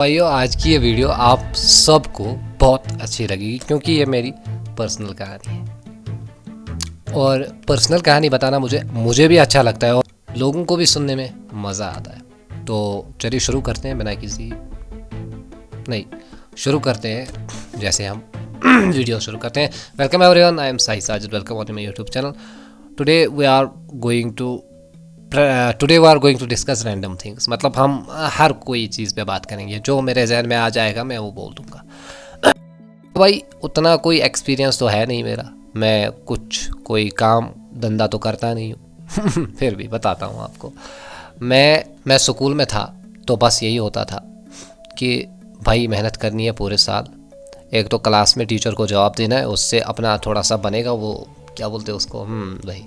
भाइयों, आज की ये वीडियो आप सबको बहुत अच्छी लगेगी क्योंकि ये मेरी पर्सनल कहानी है और पर्सनल कहानी बताना मुझे भी अच्छा लगता है और लोगों को भी सुनने में मज़ा आता है। तो चलिए शुरू करते हैं बिना किसी शुरू करते हैं जैसे हम वीडियो शुरू करते हैं। Welcome everyone, I am Sai Sajid, welcome on my YouTube channel. Today we are going to discuss random things. मतलब हम हर कोई चीज़ पे बात करेंगे, जो मेरे जहन में आ जाएगा मैं वो बोल दूंगा। भाई उतना कोई एक्सपीरियंस तो है नहीं मेरा, मैं कोई काम धंधा तो करता नहीं हूँ फिर भी बताता हूँ आपको। मैं स्कूल में था तो बस यही होता था कि भाई मेहनत करनी है पूरे साल। एक तो क्लास में टीचर को जवाब देना है, उससे अपना थोड़ा सा बनेगा, वो क्या बोलते हैं उसको, भाई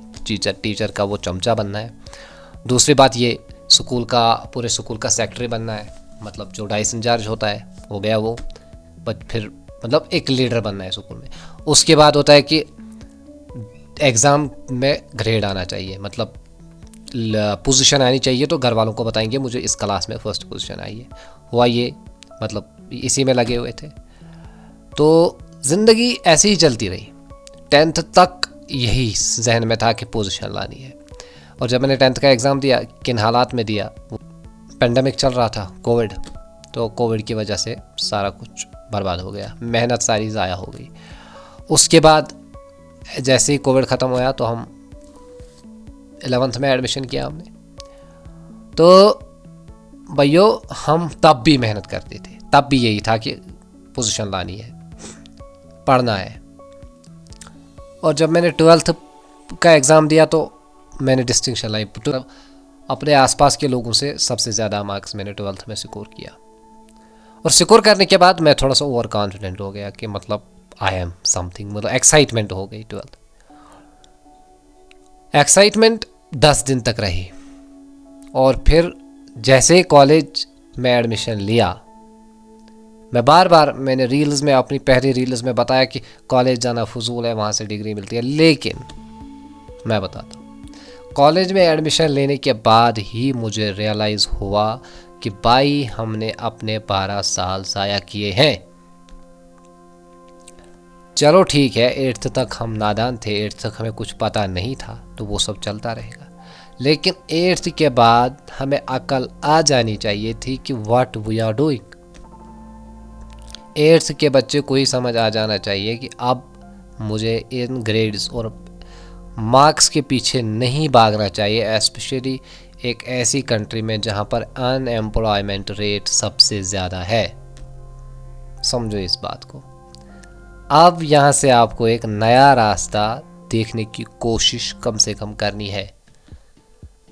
टीचर का वो चमचा बनना है। दूसरी बात ये पूरे स्कूल का सेक्रेटरी बनना है, मतलब जो डाइस इंचार्ज होता है हो गया वो। बट फिर मतलब एक लीडर बनना है स्कूल में। उसके बाद होता है कि एग्ज़ाम में ग्रेड आना चाहिए, मतलब पोजीशन आनी चाहिए, तो घर वालों को बताएंगे मुझे इस क्लास में फर्स्ट पोजीशन आई है। हुआ ये, मतलब इसी में लगे हुए थे। तो ज़िंदगी ऐसे ही चलती रही। 10th तक यही जहन में था कि पोजीशन लानी है। और जब मैंने 10th का एग्ज़ाम दिया, किन हालात में दिया, पेंडेमिक चल रहा था, कोविड। तो कोविड की वजह से सारा कुछ बर्बाद हो गया, मेहनत सारी ज़ाया हो गई। उसके बाद जैसे ही कोविड ख़त्म होया तो हम 11th में एडमिशन किया हमने। तो भैया हम तब भी मेहनत करते थे, तब भी यही था कि पोजीशन लानी है, पढ़ना है। और जब मैंने 12th का एग्ज़ाम दिया तो मैंने डिस्टिंक्शन लाई। अपने आसपास के लोगों से सबसे ज़्यादा मार्क्स मैंने 12th में सिक्योर किया। और सिक्योर करने के बाद मैं थोड़ा सा ओवर कॉन्फिडेंट हो गया कि मतलब आई एम समथिंग, मतलब एक्साइटमेंट हो गई। 12th एक्साइटमेंट 10 दिन तक रही। और फिर जैसे कॉलेज में एडमिशन लिया, मैं मैंने रील्स में, अपनी पहली रील्स में बताया कि कॉलेज जाना फजूल है, वहाँ से डिग्री मिलती है। लेकिन मैं बताता हूँ, कॉलेज में एडमिशन लेने के बाद ही मुझे रियलाइज़ हुआ कि भाई हमने अपने 12 साल ज़ाया किए हैं। चलो ठीक है, 8th तक हम नादान थे, 8th तक हमें कुछ पता नहीं था, तो वो सब चलता रहेगा। लेकिन 8th के बाद हमें अकल आ जानी चाहिए थी कि what we are doing. 8th के बच्चे को ही समझ आ जाना चाहिए कि अब मुझे इन ग्रेड्स और मार्क्स के पीछे नहीं भागना चाहिए, स्पेशली एक ऐसी कंट्री में जहाँ पर अनएम्प्लॉयमेंट रेट सबसे ज़्यादा है। समझो इस बात को। अब यहाँ से आपको एक नया रास्ता देखने की कोशिश कम से कम करनी है।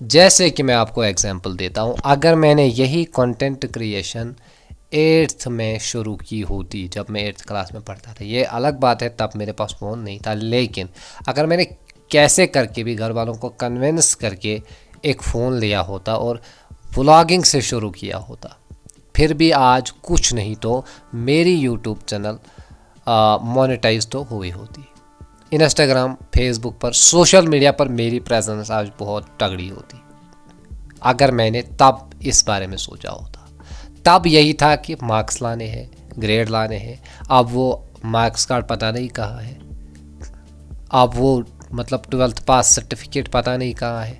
जैसे कि मैं आपको एग्जांपल देता हूँ, अगर मैंने यही कंटेंट क्रिएशन 8th में शुरू की होती, जब मैं 8th क्लास में पढ़ता था, ये अलग बात है, तब मेरे पास फ़ोन नहीं था। लेकिन अगर मैंने कैसे करके भी घर वालों को कन्विंस करके एक फ़ोन लिया होता और व्लॉगिंग से शुरू किया होता, फिर भी आज कुछ नहीं तो मेरी यूट्यूब चैनल मोनेटाइज तो हुई होती। इंस्टाग्राम, फेसबुक पर, सोशल मीडिया पर मेरी प्रेजेंस आज बहुत तगड़ी होती, अगर मैंने तब इस बारे में सोचा होता। तब यही था कि मार्क्स लाने हैं, ग्रेड लाने हैं। अब वो मार्क्स कार्ड पता नहीं कहाँ है, अब वो मतलब 12th पास सर्टिफिकेट पता नहीं कहाँ है।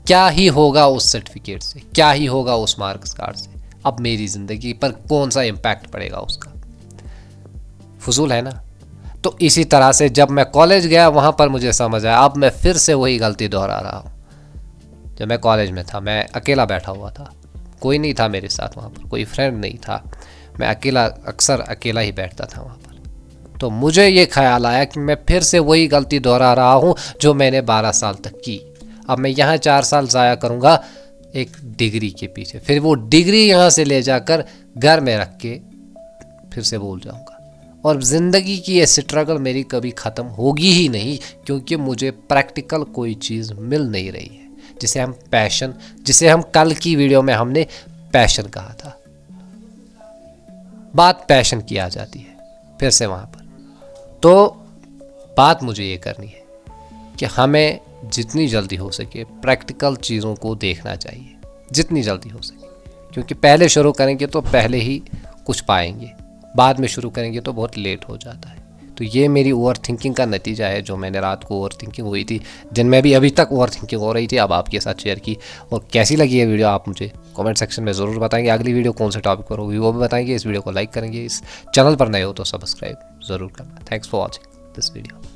क्या ही होगा उस सर्टिफिकेट से, क्या ही होगा उस मार्क्स कार्ड से, अब मेरी ज़िंदगी पर कौन सा इम्पैक्ट पड़ेगा उसका, फजूल है ना। तो इसी तरह से जब मैं कॉलेज गया, वहाँ पर मुझे समझ आया, अब मैं फिर से वही गलती दोहरा रहा हूँ। जब मैं कॉलेज में था, मैं अकेला बैठा हुआ था, कोई नहीं था मेरे साथ, वहाँ पर कोई फ्रेंड नहीं था, मैं अक्सर अकेला ही बैठता था वहाँ पर। तो मुझे ये ख्याल आया कि मैं फिर से वही गलती दोहरा रहा हूँ जो मैंने 12 साल तक की। अब मैं यहाँ 4 साल ज़ाया करूँगा एक डिग्री के पीछे, फिर वो डिग्री यहाँ से ले जाकर घर में रख के फिर से भूल जाऊँगा। और ज़िंदगी की ये स्ट्रगल मेरी कभी ख़त्म होगी ही नहीं, क्योंकि मुझे प्रैक्टिकल कोई चीज़ मिल नहीं रही है, जिसे हम कल की वीडियो में हमने पैशन कहा था। बात पैशन की आ जाती है फिर से वहाँ पर। तो बात मुझे ये करनी है कि हमें जितनी जल्दी हो सके प्रैक्टिकल चीज़ों को देखना चाहिए, जितनी जल्दी हो सके, क्योंकि पहले शुरू करेंगे तो पहले ही कुछ पाएंगे, बाद में शुरू करेंगे तो बहुत लेट हो जाता है। तो ये मेरी ओवर थिंकिंग का नतीजा है, जो मैंने रात को ओवर थिंकिंग हुई थी, दिन में भी अभी तक ओवर थिंकिंग हो रही थी, अब आपके साथ शेयर की। और कैसी लगी ये वीडियो आप मुझे कमेंट सेक्शन में ज़रूर बताएंगे। अगली वीडियो कौन से टॉपिक पर होगी वो भी बताएंगे। इस वीडियो को लाइक करेंगे, इस चैनल पर नए हो तो सब्सक्राइब ज़रूर करना। Thanks for watching this video.